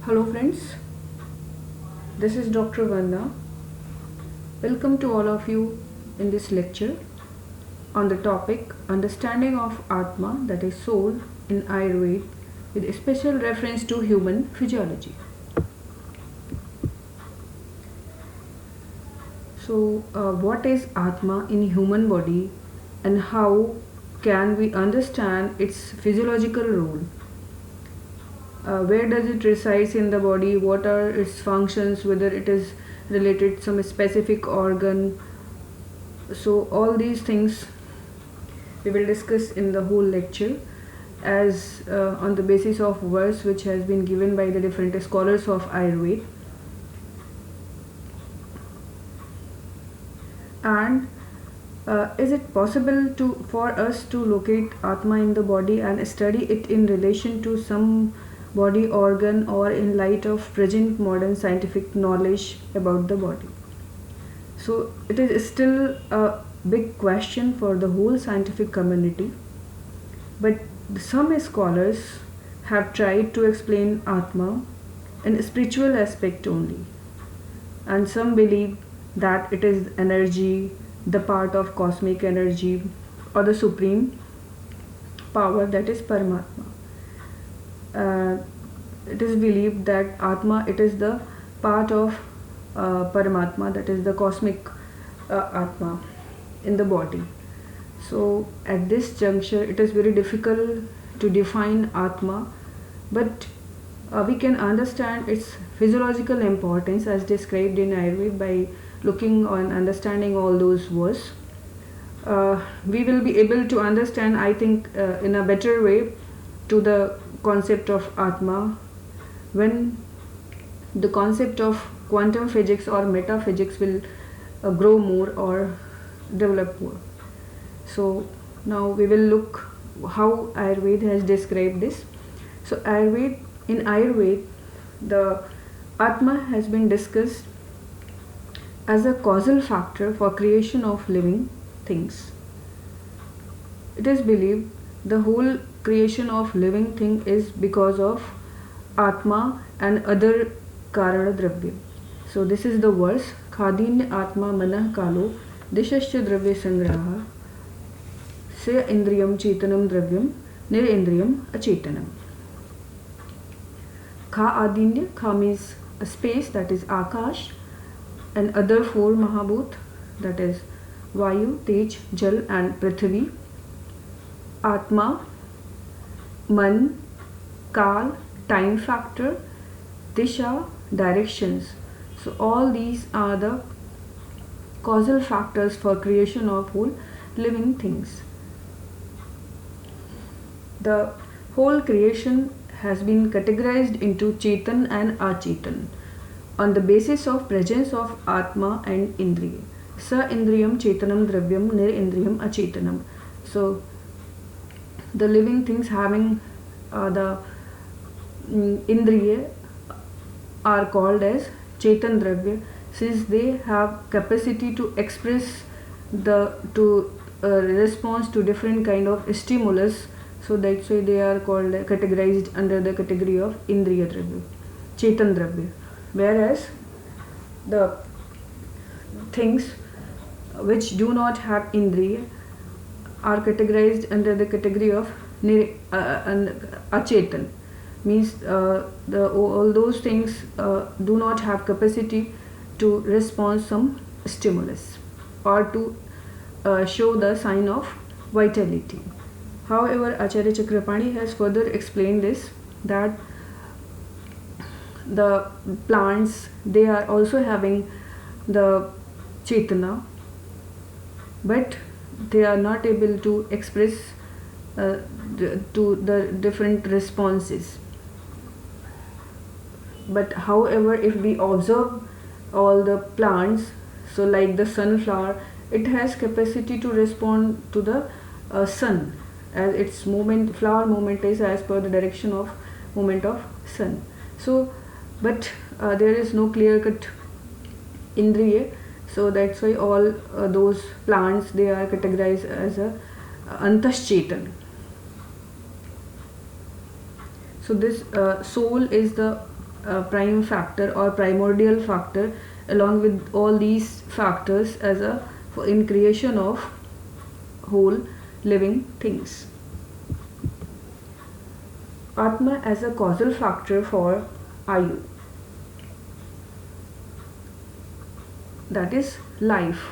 Hello friends, this is Dr. Vanna. Welcome to all of you in this lecture on the topic Understanding of Atma, that is soul, in Ayurveda with a special reference to human physiology. So, what is Atma in human body and how can we understand its physiological role? Where does it resides in the body? What are its functions? Whether it is related to some specific organ? So all these things we will discuss in the whole lecture as on the basis of verse which has been given by the different scholars of Ayurveda. And is it possible for us to locate Atma in the body and study it in relation to some body organ or in light of present modern scientific knowledge about the body? So it is still a big question for the whole scientific community, but some scholars have tried to explain Atma in a spiritual aspect only, and some believe that it is energy, the part of cosmic energy or the supreme power, that is Paramatma. It is believed that Atma, it is the part of Paramatma, that is the cosmic Atma in the body. So at this juncture it is very difficult to define Atma, but we can understand its physiological importance as described in Ayurveda by looking on understanding all those words. We will be able to understand, I think, in a better way to the concept of Atma when the concept of quantum physics or metaphysics will grow more or develop more. So now we will look how Ayurveda has described this. So in Ayurveda, the Atma has been discussed as a causal factor for creation of living things. It is believed the whole creation of living thing is because of Atma and other Karana Dravya. So this is the verse, Khadinya Atma Manah Kalo Dishascha Dravya Sangraha Se Indriyam Chetanam Dravyam Nirindriyam Achetanam. Kha Adinya, Kha means a space, that is Akash, and other four Mahabhut, that is Vayu, Tej, Jal and Prithvi. Atma, Man, Kal, time factor, Disha, directions. So all these are the causal factors for creation of whole living things. The whole creation has been categorized into Chetan and Achetan on the basis of presence of Atma and Indriya. Sa Indriyam Chetanam Dravyam Nir Indriyam Achetanam. So the living things having the Indriya are called as Chetan Dravya, since they have capacity to express to response to different kind of stimulus. So that's why they are called categorized under the category of Indriya Dravya, Chetan Dravya. Whereas the things which do not have Indriya are categorized under the category of Achetan, means all those things do not have capacity to respond some stimulus or to show the sign of vitality. However, Acharya Chakrapani has further explained this, that the plants, they are also having the Chetana, but they are not able to express to the different responses. But however, if we observe all the plants, so like the sunflower, it has capacity to respond to the sun, as its flower movement is as per the direction of movement of sun. So but there is no clear cut Indriya, so that's why all those plants, they are categorized as a Antaschetan. So this soul is the prime factor or primordial factor along with all these factors as a in creation of whole living things. Atma as a causal factor for Ayu, that is life.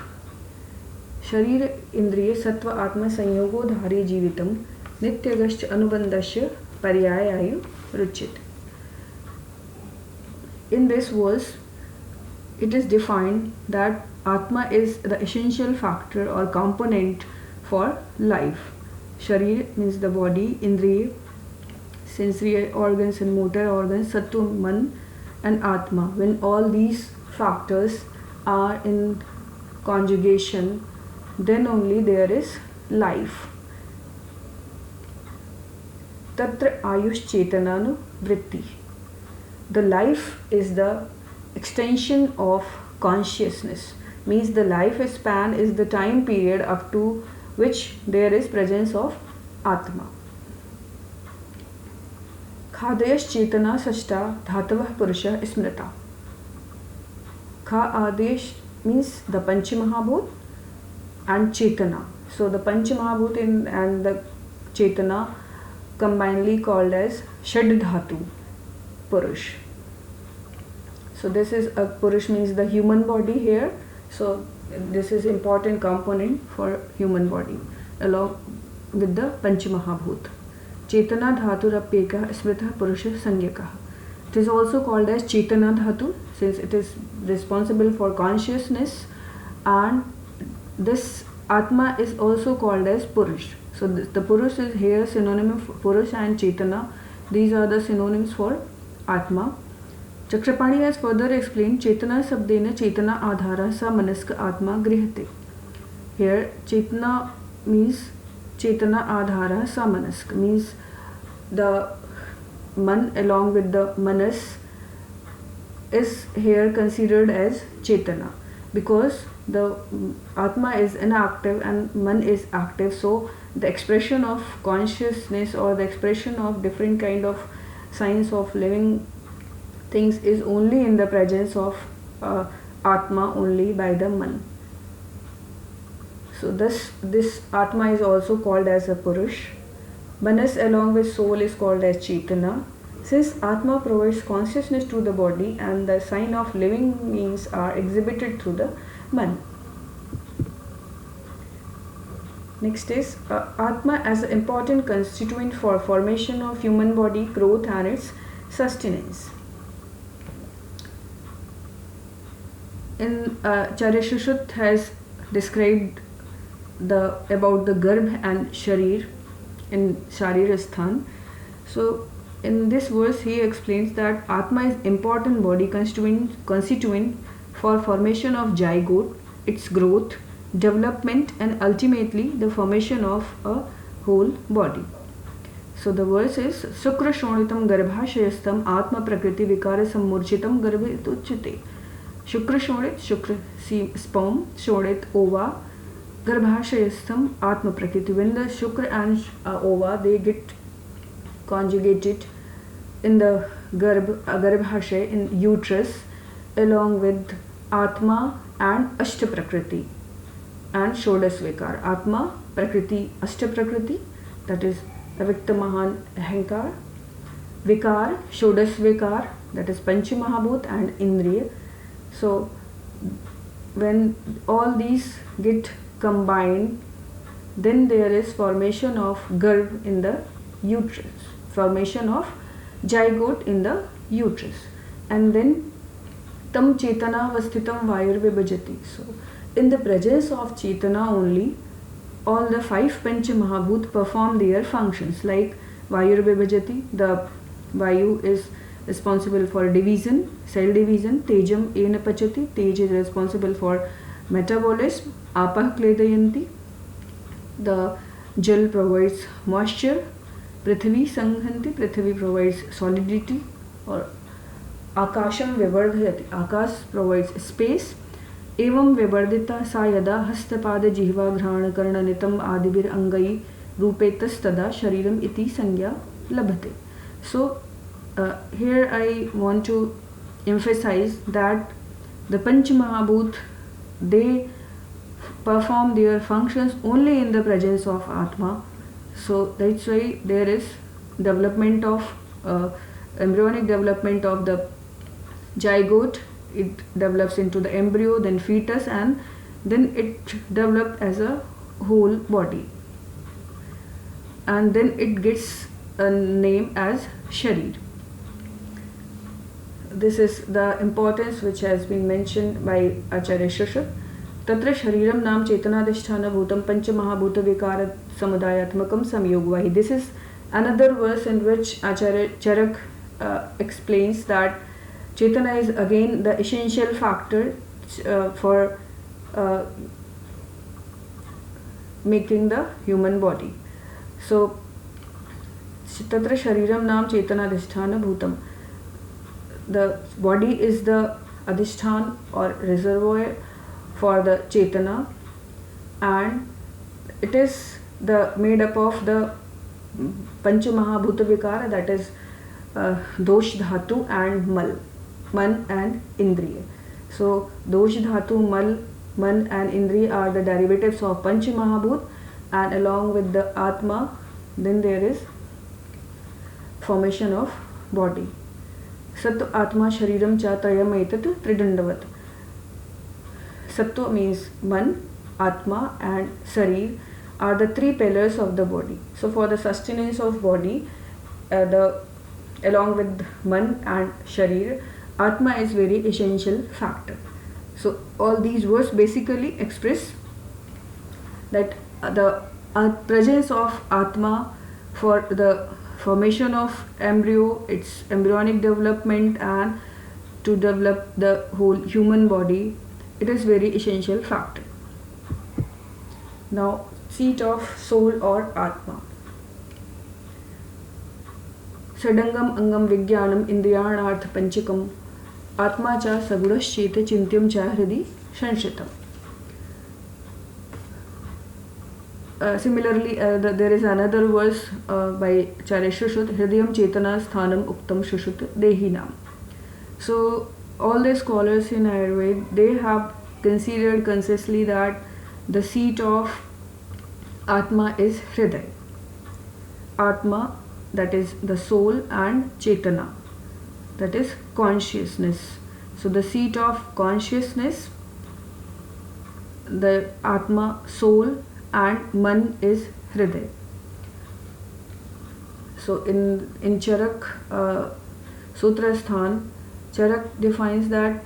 शरीर इंद्रिय सत्व आत्म संयोगो धारे जीवितम नित्यगश्च अनुबंधस्य पर्यायायु Ruchit. In this verse, it is defined that Atma is the essential factor or component for life. Sharir means the body, Indriya, sensory organs and motor organs, Sattva, Man, and Atma. When all these factors are in conjugation, then only there is life. Tatra Ayush Chetananu Vritti. The life is the extension of consciousness, means the life span is the time period up to which there is presence of Atma. Khadesh Chetana Sashta Dhatavah Purusha Smrita. Kha Adesh means the Panchamahabhut and Chetana. So the Panchamahabhut and the Chetana combinedly called as Shad Dhatu Purush. So this is a Purush means the human body here. So this is important component for human body along with the Panchamahabhut. Chetana Dhaturapeka Smrita Purusha Sangyaka. It is also called as Chetana Dhatu since it is responsible for consciousness, and this Atma is also called as Purush. So the Purush is here synonym of Purush and Chetana. These are the synonyms for Atma. Chakrapani has further explained Chetana Sabdena Chetana Adhara Sa Manaska Atma Grihate. Here Chetana means Chetana Adhara Sa Manaska means the Man along with the Manas is here considered as Chetana because the Atma is inactive and Man is active, so the expression of consciousness or the expression of different kind of signs of living things is only in the presence of Atma only by the Man. So this Atma is also called as a Purush. Manas along with soul is called as Chetana. Since Atma provides consciousness to the body and the sign of living beings are exhibited through the Man. Next is Atma as an important constituent for formation of human body, growth and its sustenance. In Acharya Shushruta has described about the Garbh and Sharir in Sharirasthan. So in this verse he explains that Atma is important body constituent for formation of zygote, its growth, development and ultimately the formation of a whole body. So the verse is Sukra Shonitam Garbhashayastam Atma Prakriti Vikara Sammurchitam Garbhe Tuchyate. Shukra Shonit, Shukra sperm, Shonit ova, Garbhashayastam Atma Prakriti. When the Shukra and ova they get conjugated in the Garbhashay in uterus along with Atma and Ashta Prakriti and Shodas Vikar. Atma, Prakriti, Ashta Prakriti, that is Avikta Mahan Ahankar, Vikar, Shodas Vikar, that is Panchamahabhut and Indriya. So when all these get combined, then there is formation of Garbh in the uterus, formation of zygote in the uterus, and then Tam Chetana Vasthitam Vayur Vibhajati. So in the presence of Chetana only, all the five Pancha Mahabhut perform their functions, like Vayur Vibhajati, the Vayu is responsible for division, cell division. Tejam Ena Pachati, Tej is responsible for metabolism. Apah Kledayanti, the Jal provides moisture. Prithvi Sanghanti, Prithvi provides solidity. Or Akasham Vivardhayati, Akash provides space. Evam Vivardita sa yada hastapada jihva ghrana karna nitam adibir angai rupetas tada shariram iti sangya labhate. So Here I want to emphasize that the Panch Mahabhut, they perform their functions only in the presence of Atma. So that's why there is development of embryonic development of the zygote. It develops into the embryo, then fetus, and then it develops as a whole body, and then it gets a name as Sharir. This is the importance which has been mentioned by Acharya Shushat. Tatra shariram nam chetanadhisthana bhutam pancha mahabhuta vikara samudayatmakam samyogvahi. This is another verse in which Acharya Charak explains that Chetana is again the essential factor for making the human body. So, Tatra shariram nam chetanadhisthana bhutam. The body is the adhishthan or reservoir for the chetana, and it is the made up of the pancha mahabhuta vikara, that is dosh dhatu and mal, man and indriya. So dosh dhatu, mal, man and indriya are the derivatives of pancha mahabhut, and along with the atma, then there is formation of body. Sattva atma shariram cha trayam etat tridandavat. Sattva means man, atma and sharir are the three pillars of the body. So for the sustenance of body, along with man and sharir, atma is very essential factor. So all these words basically express that the presence of atma for the formation of embryo, its embryonic development, and to develop the whole human body, it is very essential factor. Now, seat of soul or atma. Sadangam angam vijnanam indriyanarth panchakam atma cha sagurascheta chintyam cha hridi shanshitam. Similarly, there is another verse by Acharya Shushut, Hridayam Chetana Sthanam Uktam Shushut Dehinam. So, all the scholars in Ayurveda, they have considered consciously that the seat of Atma is Hriday. Atma, that is the soul, and Chetana, that is consciousness. So, the seat of consciousness, the Atma, soul, and man is Hriday. So in Charak Sutra Sthan, Charak defines that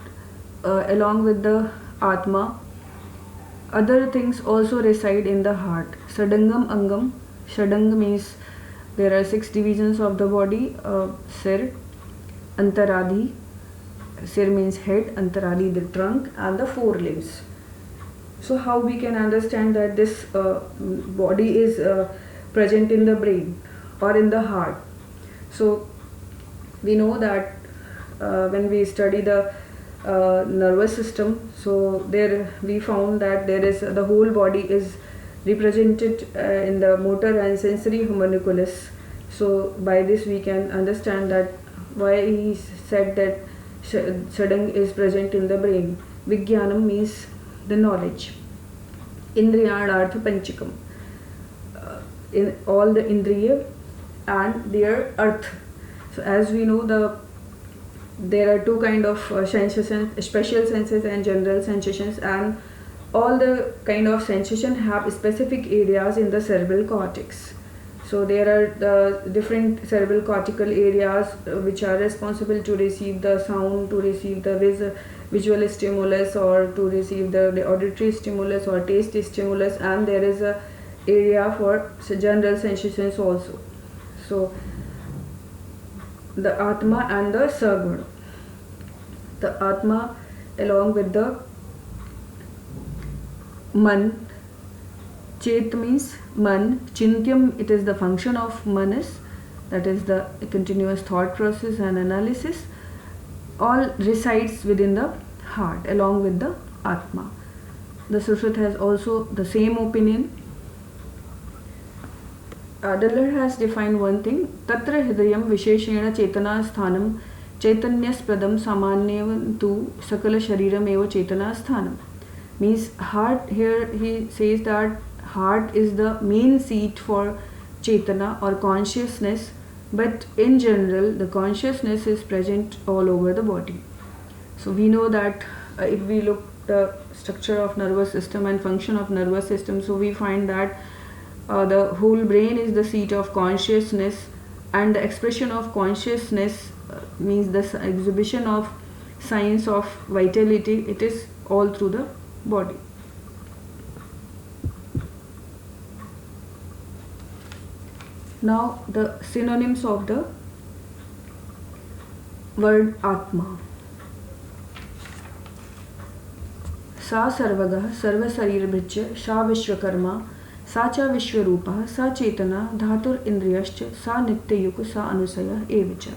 along with the Atma, other things also reside in the heart. Sadangam Angam. Shadang means there are 6 divisions of the body. Sir, Antaradhi. Sir means head, Antaradi the trunk, and the 4 limbs. So how we can understand that this body is present in the brain or in the heart? So we know that when we study the nervous system, so there we found that there is the whole body is represented in the motor and sensory homunculus. So by this we can understand that why he said that Sadang is present in the brain. Vijnanam means the knowledge. Indriyanarth panchakam, in all the indriya and their earth. So as we know, there are 2 kind of sensations, special senses and general sensations, and all the kind of sensation have specific areas in the cerebral cortex. So there are the different cerebral cortical areas which are responsible to receive the sound, to receive the visual stimulus, or to receive the auditory stimulus or taste stimulus, and there is a area for general sensations also. So the Atma and the Saguna. The Atma along with the Man. Chet means man. Chintyam, it is the function of manas, that is the continuous thought process and analysis. All resides within the heart along with the Atma. The Sushruta has also the same opinion. Adler has defined one thing. Tatra hridayam visheshena chetana sthanam chaitanyaspadam samanyevam tu sakala shariram eva chetana sthanam. Means heart, here he says that heart is the main seat for chetana or consciousness, but in general the consciousness is present all over the body. So we know that if we look the structure of nervous system and function of nervous system, so we find that the whole brain is the seat of consciousness, and the expression of consciousness means the exhibition of signs of vitality. It is all through the body. Now the synonyms of the word Atma. सा सर्वगः सर्वशरीरभृच्च सा विश्वकर्मा सा च विश्वरूपः सा चेतना धातुर इंद्रियश्च सा नित्ययुक् सा अनुसयः एव च.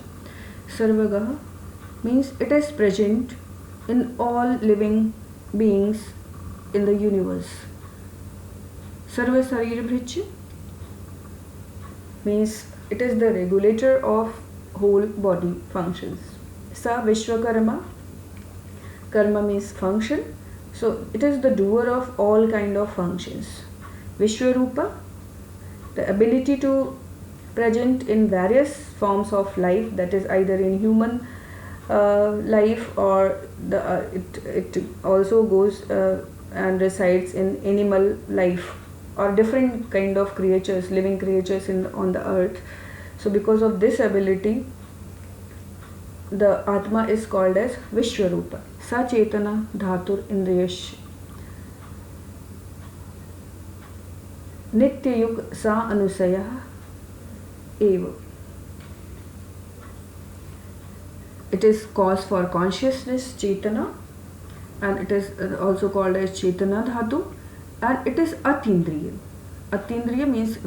Sarvagah means it is present in all living beings in the universe. Sarva Sharirabhrich means it is the regulator of whole body functions. Sa Vishwakarma, karma means function, so it is the doer of all kind of functions. Vishwarupa, the ability to present in various forms of life, that is either in human life or it also goes and resides in animal life or different kind of creatures, living creatures on the earth. So because of this ability, the Atma is called as Vishwarupa. Sa Chetana Dhatur Indriyash. Nityayuk Sa Anusaya Eva. It is cause for consciousness, Chetana, and it is also called as Chetana Dhatu, and it is Atindriya. Atindriya means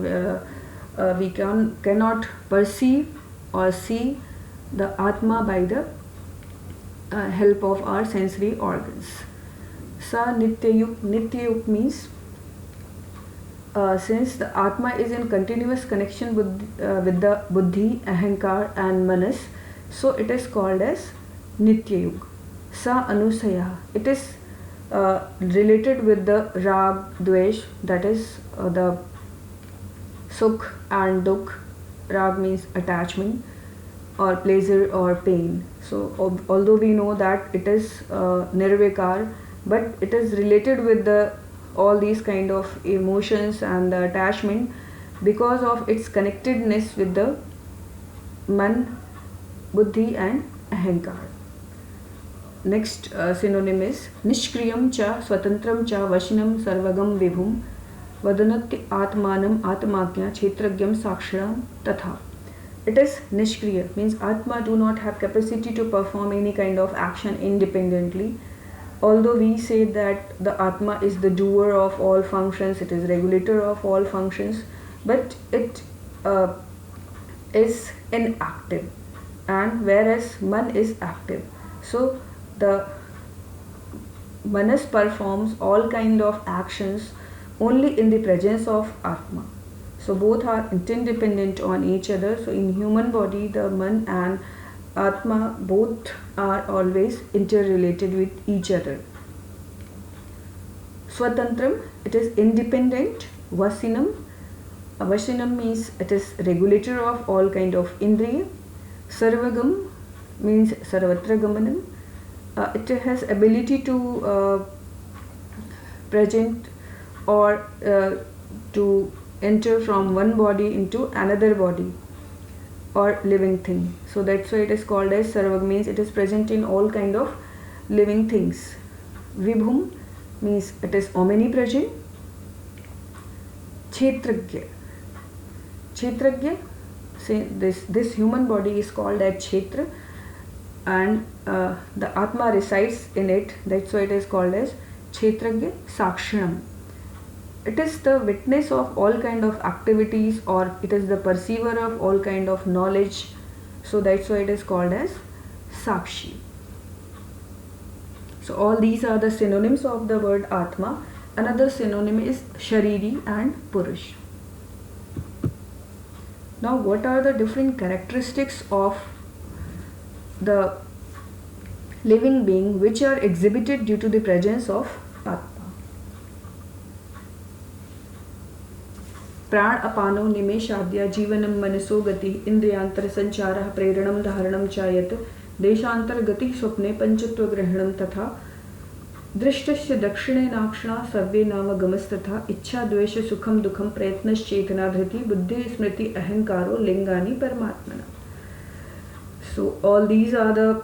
we cannot perceive or see the Atma by the help of our sensory organs. Sa Nityayuk. Nityayuk means since the Atma is in continuous connection with the Buddhi, Ahankar and Manas, so it is called as Nityayug. Sa Anusaya. It is related with the Rag, Dvesh, that is the Sukh and Dukh. Rag means attachment or pleasure or pain. So although we know that it is Nirvikar, but it is related with all these kind of emotions and the attachment because of its connectedness with the Man, Buddhi and Ahankar. Next synonym is Nishkriyam cha Swatantram cha Vashinam Sarvagam Vibhum Vadanati Atmanam Atmakya Kshetragyam Saksharam Tatha. It is Nishkriya, means Atma do not have capacity to perform any kind of action independently. Although we say that the Atma is the doer of all functions, it is regulator of all functions, but it is inactive, and whereas Man is active. So the Manas performs all kind of actions only in the presence of Atma. So both are interdependent on each other. So in human body, the Man and Atma both are always interrelated with each other. Swatantram, it is independent. Vasinam, Vasinam means it is regulator of all kind of Indriya. Sarvagam means Sarvatra Gamanam. It has ability to present or to enter from one body into another body or living thing. So that's why it is called as Sarvag, means it is present in all kind of living things. Vibhum means it is omnipresent. Kshetragya. Kshetragya, say this human body is called as Kshetra, and the Atma resides in it. That's why it is called as Kshetragya Sakshanam. It is the witness of all kind of activities, or it is the perceiver of all kind of knowledge. So that's why it is called as Sakshi. So all these are the synonyms of the word Atma. Another synonym is Shariri and Purush. Now, what are the different characteristics of the living being which are exhibited due to the presence of Atma? प्राण अपानो निमेषाद्या जीवनम मनसो गति इंद्रियांतर संचारः प्रेरणम धारणम चायत देशांतर गति स्वप्ने पंचत्व ग्रहणम तथा दृष्टस्य दक्षिणेनाक्षणा सर्वे नाम गमस्तथा इच्छा द्वेष सुखम दुखम प्रयत्नश्चेतना धृति बुद्धि स्मृति अहंकारो लिंगानि परमात्मना. So all these are the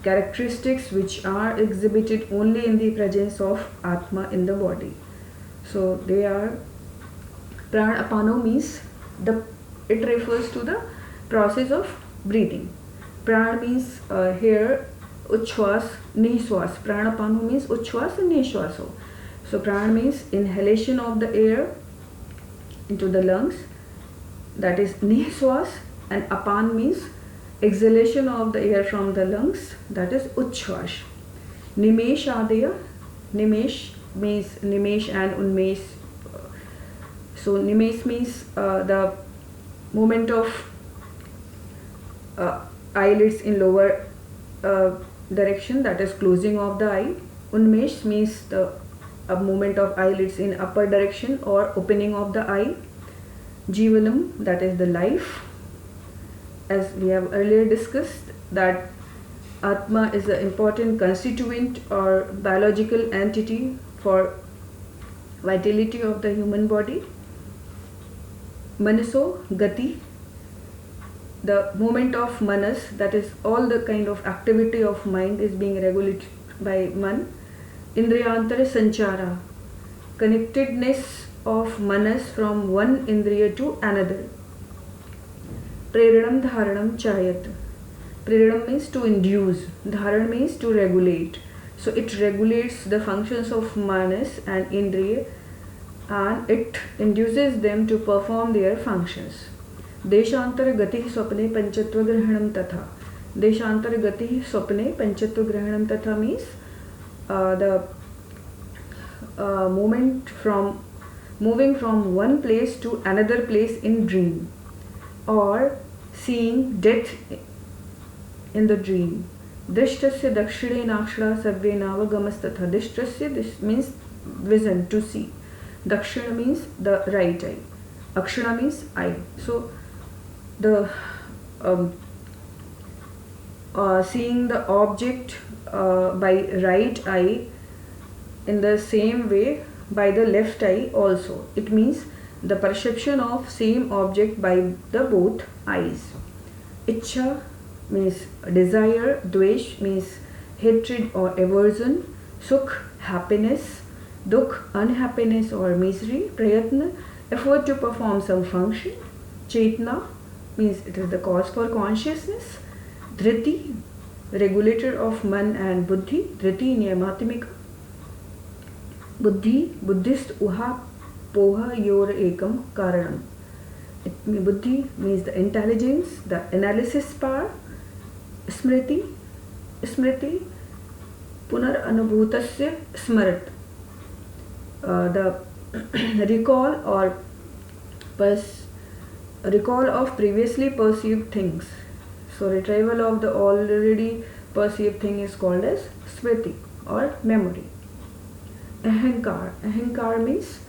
characteristics which are exhibited only in the presence of Atma in the body. So they are Pran apano means it refers to the process of breathing. Pran means here uchwas, nishwas. Pran apano means uchwas and nishwaso. So pran means inhalation of the air into the lungs, that is nishwas, and apan means exhalation of the air from the lungs, that is uchwas. Nimesh adaya, nimesh means nimesh and unmesh. So nimesh means the movement of eyelids in lower direction, that is closing of the eye. Unmesh means the movement of eyelids in upper direction or opening of the eye. Jivanam, that is the life. As we have earlier discussed, that Atma is an important constituent or biological entity for vitality of the human body. Manaso, gati, the movement of manas, that is all the kind of activity of mind is being regulated by man. Indriyantara sanchara, connectedness of manas from one indriya to another. Preranam dharanam chayat. Preranam means to induce, dharan means to regulate. So it regulates the functions of manas and indriya, and it induces them to perform their functions. Deshantar gati swapne panchatva grahanam tatha. Deshantar gati swapne panchatva grahanam tatha means the moving from one place to another place in dream, or seeing death in the dream. Drishtasya dakshine nakshra sarve navagamastatha. Drishtasya, this means vision, to see. Dakshina means the right eye. Akshana means eye. So the seeing the object by right eye in the same way by the left eye also. It means the perception of same object by the both eyes. Ichha means desire, dvesh means hatred or aversion, sukh happiness, dukh unhappiness or misery, prayatna effort to perform some function, chetna means it is the cause for consciousness, dhriti regulator of man and buddhi, dhriti niyamatmika, buddhi buddhist uha poha yor ekam karanam. Buddhi means the intelligence, the analysis power. Smriti punar anubhutasya smarat, the recall or recall of previously perceived things. So retrieval of the already perceived thing is called as smriti or memory. Ahankar means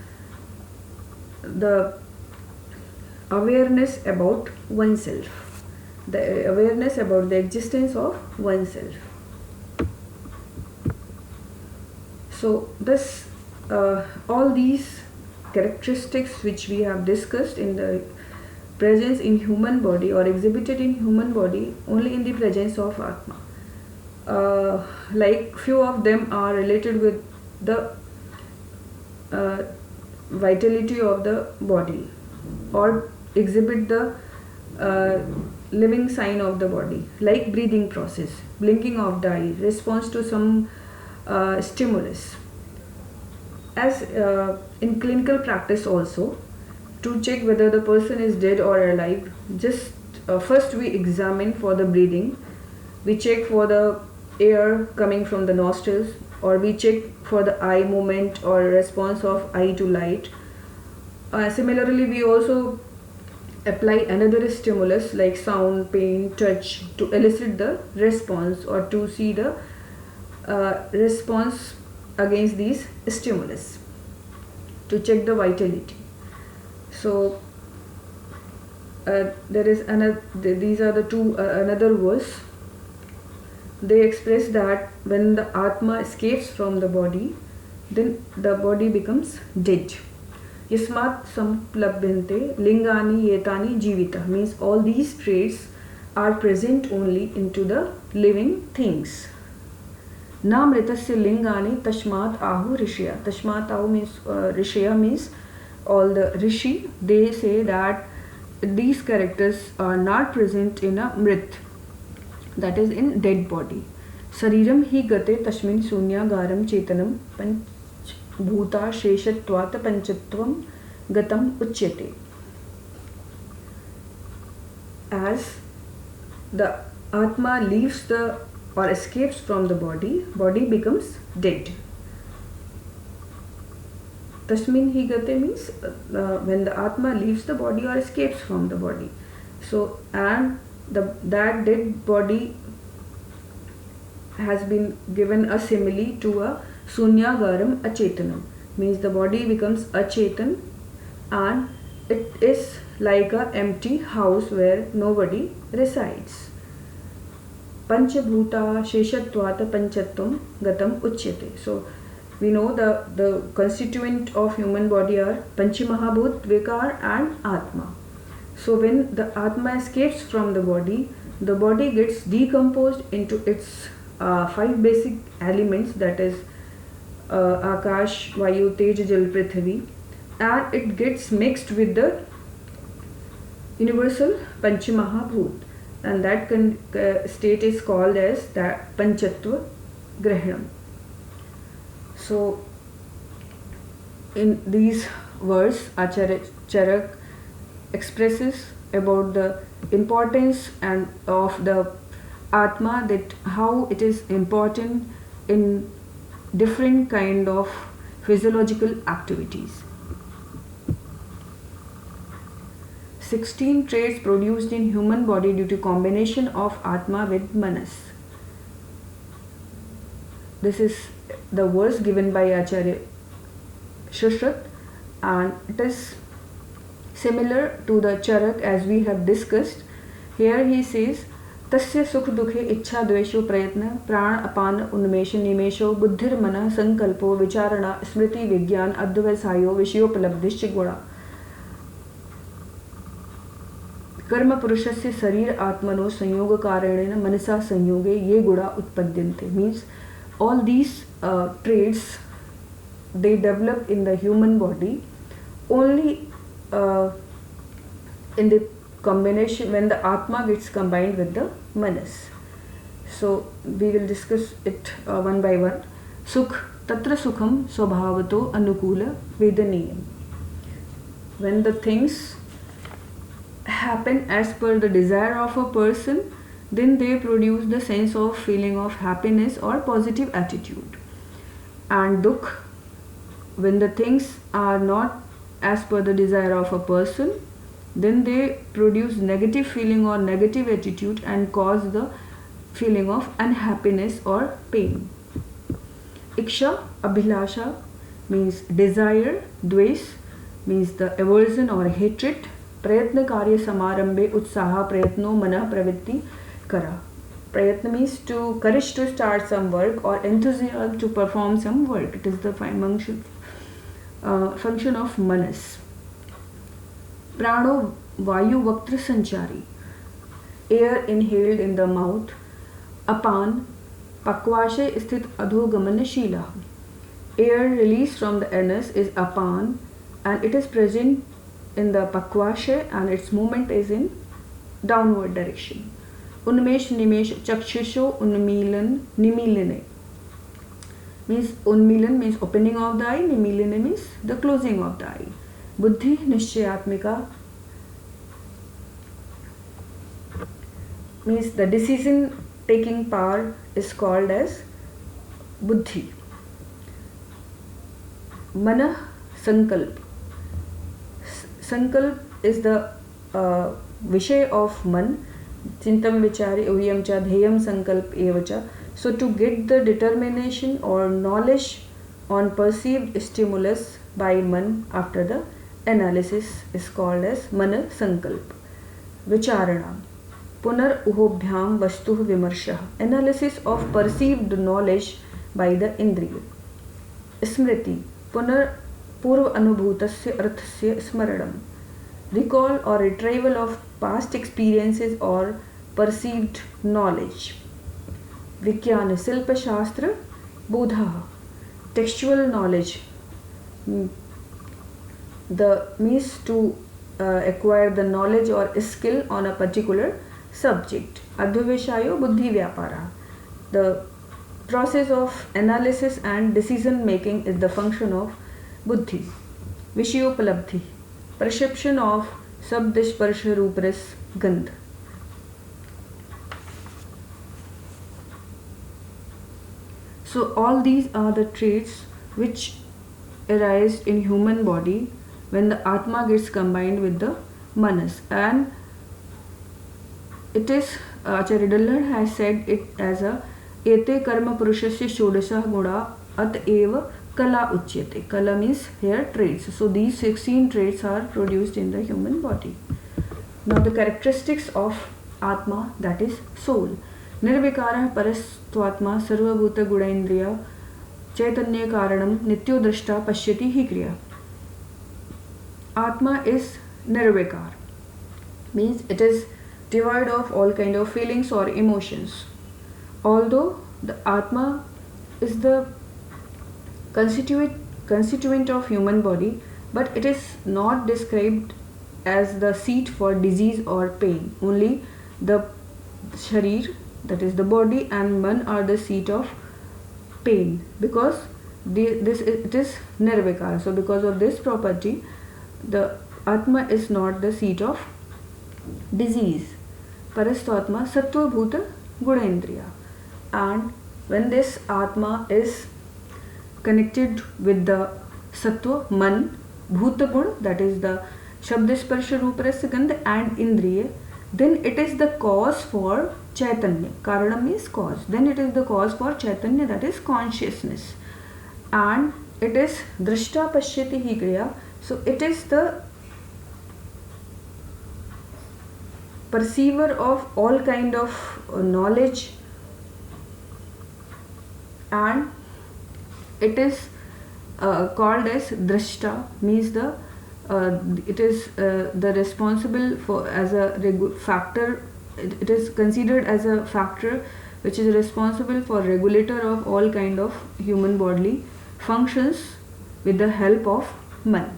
the awareness about oneself, the awareness about the existence of oneself. So this all these characteristics which we have discussed in the presence in human body or exhibited in human body only in the presence of Atma. Like few of them are related with the vitality of the body or exhibit the living sign of the body, like breathing process, blinking of the eye, response to some stimulus. As in clinical practice also, to check whether the person is dead or alive, just first we examine for the breathing, we check for the air coming from the nostrils, or we check for the eye movement or response of eye to light. Similarly, we also apply another stimulus like sound, pain, touch to elicit the response or to see the response against these stimulus, to check the vitality. So there is another, these are the two another verse. They express that when the Atma escapes from the body, then the body becomes dead. Yasmat samplabhyante lingani yetani jivita, means all these traits are present only into the living things. Namritasya lingani tashmat ahu rishya. Tashmat ahu means rishya means all the rishi. They say that these characters are not present in a mrit, that is in dead body. Sariram hi gate tasmin sunyagaram chetanam panchbhuta sheshatvat panchatvam gatam uchyate. As the Atma leaves the or escapes from the body, body becomes dead. Tasmin hi gate means when the Atma leaves the body or escapes from the body. So, and that dead body has been given a simile to a sunyagaram achetanam, means the body becomes achetan and it is like a empty house where nobody resides. Panchabhuta sheshatvat panchatvam gatam uchyate. So we know the constituent of human body are Panchamahabhut, Vikar and Atma. So when the Atma escapes from the body gets decomposed into its 5 basic elements, that is Akash, Vayu, Tej, Jal, Prithvi, and it gets mixed with the universal Panchamahabhut, and that state is called as that Panchatva Grahanam. So in these verse, Acharya Charak expresses about the importance and of the Atma, that how it is important in different kind of physiological activities. 16 traits produced in human body due to combination of Atma with Manas. This is the verse given by Acharya Shashrat, and it is similar to the Charak as we have discussed. Here he says, Tasya sukh dukhe ichha dvesho prayatna pran apan unmesha nimesho buddhir mana sankalpo vicharana smriti vigyan advasayo vishayopalabdhisya guna. Karma purushasya sarir atmano sanyoga karanena manasa sanyoge ye guna utpadyante, means all these traits they develop in the human body only in the combination when the Atma gets combined with the Manas. So we will discuss it one by one. Sukh tatra sukham swabhavato anukula vedaniyam. When the things happen as per the desire of a person, then they produce the sense of feeling of happiness or positive attitude. And dukh, when the things are not as per the desire of a person, then they produce negative feeling or negative attitude and cause the feeling of unhappiness or pain. Iksha, abhilasha means desire, dvesh means the aversion or hatred, prayatna karya samarambe utsaha prayatno mana pravitti kara. Prayatna means to courage to start some work or enthusiasm to perform some work. It is the function of manas. Prano vayu vaktra sanchari, air inhaled in the mouth. Apan pakvashe sthit adhogamana shila, air released from the anus is apan and it is present in the pakvashe and its movement is in downward direction. Unmesh nimesh chakshusho unmilan nimilane, means unmilan means opening of the eye, nimilane means the closing of the eye. Buddhi nishchayatmika means the decision taking power is called as buddhi. Mana sankalp, sankalp is the Vishay of man, Chintam Vichari Uyam Cha Dheyam Sankalp Evacha. So to get the determination or knowledge on perceived stimulus by man after the analysis is called as Mana Sankalp. Vicharana. Punar Uhobhyam Vastu Vimarsha. Analysis of perceived knowledge by the Indriya. Smriti. Punar Purva Anubhutasya Arthasya Smaranam. Recall or retrieval of past experiences or perceived knowledge. Vikyana Silpa Shastra Bodha. Textual knowledge. The means to acquire the knowledge or skill on a particular subject. Adhyaveshayo Buddhi Vyapara. The process of analysis and decision making is the function of buddhi. Vishayopalabdhi. Perception of Sabd Sparsha Rupras Gandh. So all these are the traits which arise in human body when the Atma gets combined with the Manas, and it is Acharya Dallad has said it as a Ete Karma Purushasya Shodasha Guna At Eva Kala Uchyate. Kala means here traits. So these 16 traits are produced in the human body. Now the characteristics of Atma, that is soul. Nirvikarah Parastvatma Sarvabhuta Gudaindriya Chaitanya Karanam Nityo Drashta Pashyati Hi Kriya. Atma is nirvikar, means it is devoid of all kind of feelings or emotions. Although the Atma is the constituent of human body, but it is not described as the seat for disease or pain. Only the sharir, that is the body, and man are the seat of pain, because it is nirvikar. So because of this property, the Atma is not the seat of disease. Parasthatma Sattva Bhuta Gudendriya. And when this Atma is connected with the Sattva, Man, Bhuta Gun, that is the Shabda Sparsha Rupa Rasa Gandha and Indriya, then it is the cause for Chaitanya. Karana means cause. Then it is the cause for Chaitanya, that is consciousness. And it is Drashta Pashyati Hi Kriya. So it is the perceiver of all kind of knowledge, and it is called as Drashta, means the it is the responsible for as a factor. It is considered as a factor which is responsible for regulator of all kind of human bodily functions with the help of man.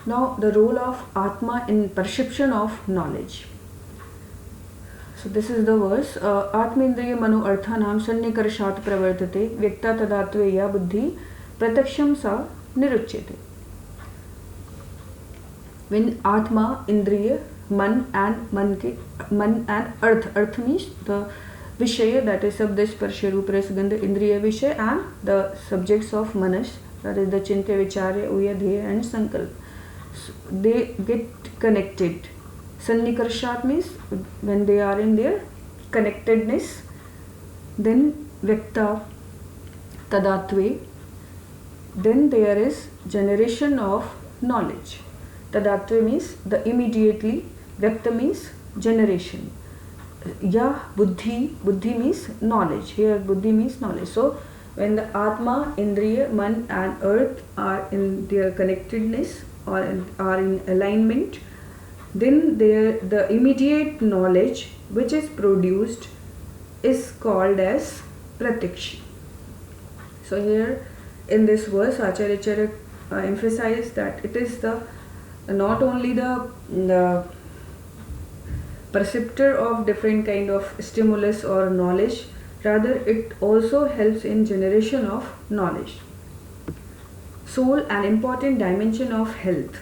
Now the role of Atma in perception of knowledge. So this is the verse. Atmindriya mano arthanam sannikarshat pravartate vyakta tadatveya buddhi prataksham sa niruchyate. When Atma, Indriya, Man and Earth means the Vishaya, that is Sabda Sparsha Rupa Rasa Gandha Indriya Vishaya, and the subjects of Manas, that is the Chintya Vicharya Uya Dheya and Sankalp. So they get connected. Sannikarshat means when they are in their connectedness. Then Vyakta Tadatve, then there is generation of knowledge. Tadatve means the immediately, Vyakta means generation. Ya Buddhi means knowledge. Here Buddhi means knowledge. So when the Atma, Indriya, Man and Earth are in their connectedness or are in alignment, then the immediate knowledge which is produced is called as Pratyaksh. So here in this verse Acharya Charak emphasized that it is the not only the perceptor of different kind of stimulus or knowledge, rather it also helps in generation of knowledge. Soul, an important dimension of health,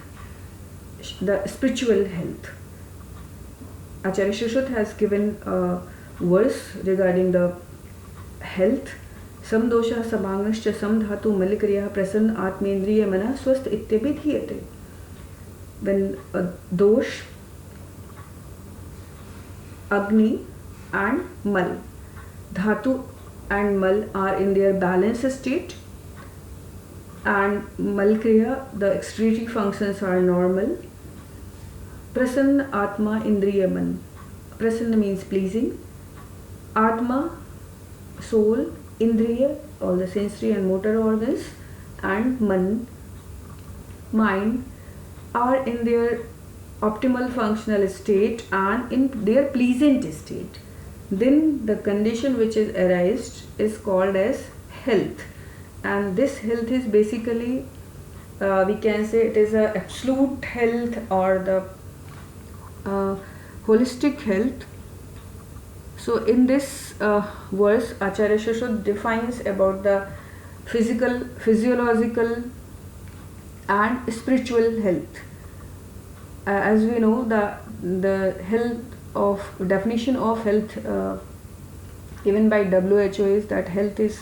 the spiritual health. Acharya Shushruta has given a verse regarding the health. समदोषः समांगश्च समधातु मलक्रियः प्रसन्न आत्मेन्द्रिय मनः स्वस्थ इत्यभिधीयते. When dosh, agni and mal, dhatu and mal are in their balanced state, and malkriya, the excretory functions are normal. Prasanna atma indriya man. Prasanna means pleasing. Atma, soul. Indriya, all the sensory and motor organs. And man, mind, are in their optimal functional state and in their pleasant state. Then the condition which is arised is called as health. And this health is basically, we can say it is a absolute health or the holistic health. So in this verse, Acharya Shashwat defines about the physical, physiological and spiritual health. As we know, the health of definition of health given by WHO is that health is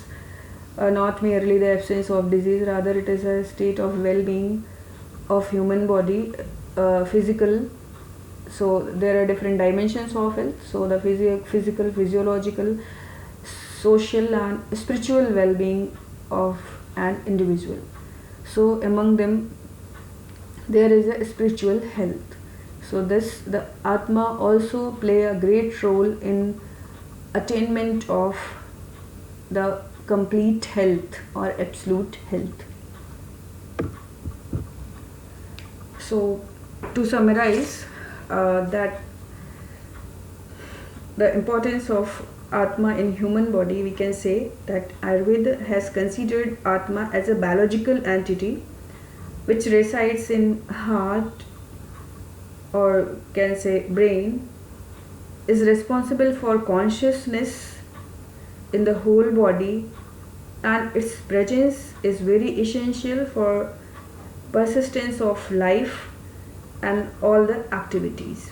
not merely the absence of disease, rather it is a state of well-being of human body, physical. So there are different dimensions of health. So the physical, physiological, social and spiritual well-being of an individual. So among them there is a spiritual health. So the Atma also play a great role in attainment of the complete health or absolute health. So to summarize, that the importance of Atma in human body, we can say that Ayurveda has considered Atma as a biological entity which resides in heart, or can say brain, is responsible for consciousness in the whole body, and its presence is very essential for persistence of life and all the activities.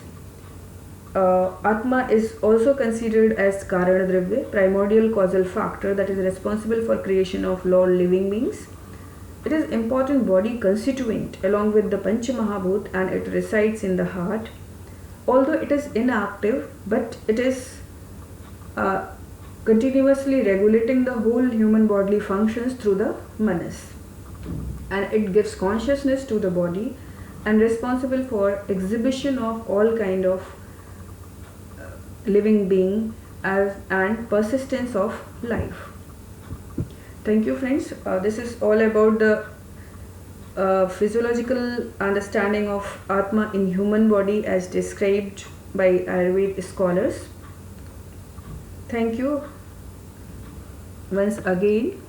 Atma is also considered as Karana Dravya, primordial causal factor that is responsible for creation of all living beings. It is important body constituent along with the Pancha Mahabhut, and it resides in the heart. Although it is inactive, but it is continuously regulating the whole human bodily functions through the manas, and it gives consciousness to the body and responsible for exhibition of all kind of living being and persistence of life. Thank you, friends. This is all about the physiological understanding of Atma in human body as described by Ayurveda scholars. Thank you once again.